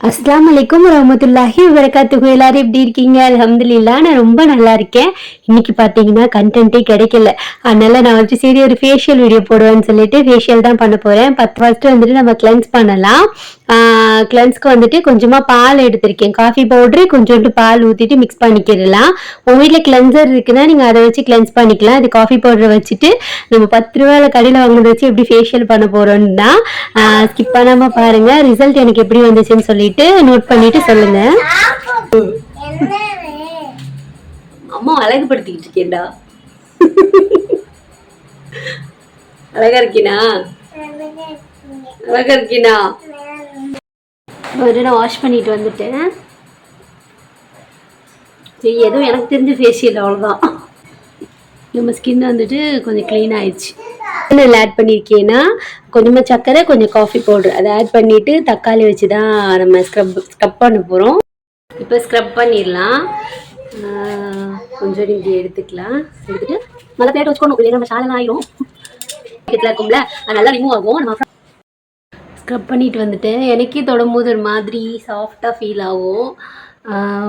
அஸ்ஸலாமு அலைக்கும் வரஹ்மத்துல்லாஹி வபரகாத்துஹு. எல்லாரும் எப்படி இருக்கீங்க? அல்ஹம்துலில்லாஹ், நான் ரொம்ப நல்லா இருக்கேன். இன்னைக்கு பார்த்தீங்கன்னா கண்டென்ட்டே கிடைக்கல. அதனால நான் வந்துட்டு சரி ஒரு ஃபேஷியல் வீடியோ போடுவேன்னு சொல்லிட்டு ஃபேஷியல் தான் பண்ண போறேன். ஃபர்ஸ்ட் வந்துட்டு நம்ம கிளென்ஸ் பண்ணலாம். கிளென்ஸ்க்கு வந்துட்டு கொஞ்சமா பால் எடுத்திருக்கேன். காஃபி பவுடரு கொஞ்சோண்டு பால் ஊற்றிட்டு மிக்ஸ் பண்ணிக்கிடலாம். உங்கள் வீட்டில் கிளென்சர் இருக்குன்னா நீங்கள் அதை வச்சு கிளென்ஸ் பண்ணிக்கலாம். அது காஃபி பவுடரை வச்சுட்டு நம்ம 10 ரூபாயில் கடையில் வாங்கினதை வச்சு எப்படி ஃபேஷியல் பண்ண போகிறோன்னு தான். ஸ்கிப் பண்ணாமல் பாருங்கள். ரிசல்ட் எனக்கு எப்படி வந்துச்சுன்னு சொல்லிட்டு நோட் பண்ணிட்டு சொல்லுங்க. அம்மா அழகுபடுத்திக்கிட்டு இருக்கேன்டா. அழகா இருக்கீனா? அழகா இருக்கீனா? நான் வாஷ் பண்ணிட்டு வந்துட்டேன். சரி, எதுவும் எனக்கு தெரிஞ்ச ஃபேஷியல் அவ்வளோதான். நம்ம ஸ்கின் வந்துட்டு கொஞ்சம் க்ளீன் ஆயிடுச்சு. என்னென்ன ஆட் பண்ணியிருக்கேன்னா கொஞ்சமாக சர்க்கரை, கொஞ்சம் காஃபி பவுடர் அதை ஆட் பண்ணிவிட்டு தக்காளி வச்சு தான் நம்ம ஸ்க்ரப் பண்ண போகிறோம். இப்போ ஸ்க்ரப் பண்ணிடலாம். கொஞ்சம் இப்படி எடுத்துக்கலாம். எடுத்துட்டு நல்லா பிளேட் வச்சுக்கணும், இல்லையா நம்ம சாதம் ஆயிரும். இருக்கும்ல அது நல்லா ரிமூவ் ஆகும். நம்ம ஸ்க்ரப் பண்ணிட்டு வந்துட்டேன். எனக்கே தொடும்போது ஒரு மாதிரி சாஃப்டாக ஃபீல் ஆகும்.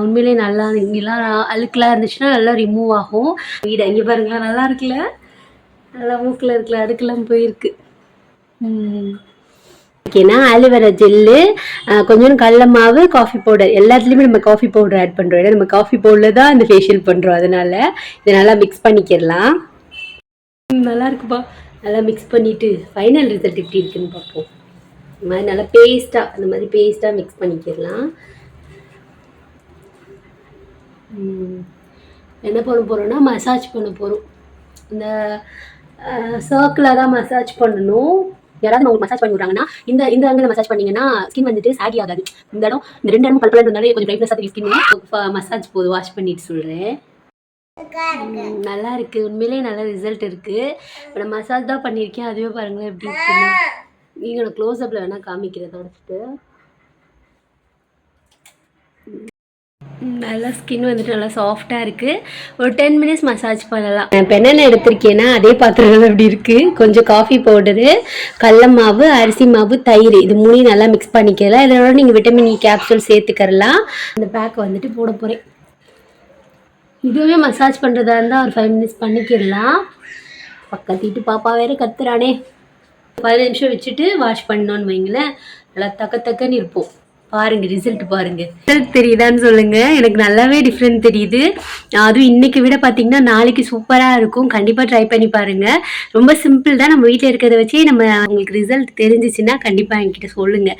உண்மையிலே நல்லா இங்கெல்லாம் அழுக்கெலாம் இருந்துச்சுன்னா நல்லா ரிமூவ் ஆகும். வீடு இங்கே பாருங்களா, நல்லா இருக்குல்ல, நல்லா மூக்கில் இருக்குல்ல, அடுக்கெல்லாம் போயிருக்கு. ஓகேனா ஆலிவேரா ஜெல்லு, கொஞ்சம் கடல மாவு, காஃபி பவுடர், எல்லாத்துலேயுமே நம்ம காஃபி பவுடர் ஆட் பண்ணுறோம். ஏன்னா நம்ம காஃபி பவுடரில் தான் அந்த ஃபேஷியல் பண்ணுறோம். அதனால் இதை நல்லா மிக்ஸ் பண்ணிக்கிடலாம். நல்லா இருக்குப்பா. நல்லா மிக்ஸ் பண்ணிவிட்டு ஃபைனல் ரிசல்ட் எப்படி இருக்குதுன்னு பார்ப்போம். இந்த மாதிரி நல்லா பேஸ்ட்டாக, அந்த மாதிரி பேஸ்ட்டாக மிக்ஸ் பண்ணிக்கிடலாம். என்ன பண்ண போகிறோன்னா மசாஜ் பண்ண போகிறோம். இந்த சர்க்கிளாக தான் மசாஜ் பண்ணணும். யாராவது உங்களுக்கு மசாஜ் பண்ணி விட்றாங்கன்னா இந்த அங்கே மசாஜ் பண்ணிங்கன்னா ஸ்கின் வந்துட்டு சாகி ஆகாது. இந்த ரெண்டு இடமும் பல்பலாக இருந்தாலே கொஞ்சம் பிரைட்னஸாக தெரியும் ஸ்கின். மசாஜ் போதும், வாஷ் பண்ணிட்டு சொல்கிறேன். நல்லா இருக்குது, உண்மையிலேயே நல்ல ரிசல்ட் இருக்குது. இப்போ நான் மசாஜ் தான் பண்ணியிருக்கேன். அதுவே பாருங்களேன் எப்படி இருக்குன்னு. நீங்கள் நான் க்ளோஸ்அப்பில் வேணால் காமிக்கிறத வச்சுட்டு. நல்லா ஸ்கின் வந்துட்டு நல்லா சாஃப்டாக இருக்குது. ஒரு 10 மினிட்ஸ் மசாஜ் பண்ணலாம். இப்போ என்னென்ன எடுத்திருக்கேன்னா அதே பாத்திரம் எப்படி இருக்குது. கொஞ்சம் காஃபி பவுடரு, கடல மாவு, அரிசி மாவு, தயிர், இது மூணையும் நல்லா மிக்ஸ் பண்ணிக்கலாம். இதோட நீங்கள் விட்டமின் இ கேப்சூல் சேர்த்துக்கலாம். அந்த பேக் வந்துட்டு போட போகிறேன். இதுவே மசாஜ் பண்ணுறதா இருந்தால் ஒரு 5 மினிட்ஸ் பண்ணிக்கிடலாம். பக்கத்திட்டு பாப்பா வேறு கத்துறானே. 15 நிமிஷம் வச்சுட்டு வாஷ் பண்ணோன்னு வைங்களேன், நல்லா தக்கன்னு இருப்போம். பாருங்கள் ரிசல்ட் பாருங்கள். ரிசல்ட் தெரியுதான்னு சொல்லுங்கள். எனக்கு நல்லாவே டிஃப்ரெண்ட் தெரியுது. அதுவும் இன்றைக்கி விட பார்த்திங்கன்னா நாளைக்கு சூப்பராக இருக்கும். கண்டிப்பாக ட்ரை பண்ணி பாருங்கள். ரொம்ப சிம்பிள் தான். நம்ம வீட்டில் இருக்கிறத வச்சு நம்ம உங்களுக்கு ரிசல்ட் தெரிஞ்சிச்சுன்னா கண்டிப்பாக என்கிட்ட சொல்லுங்கள்.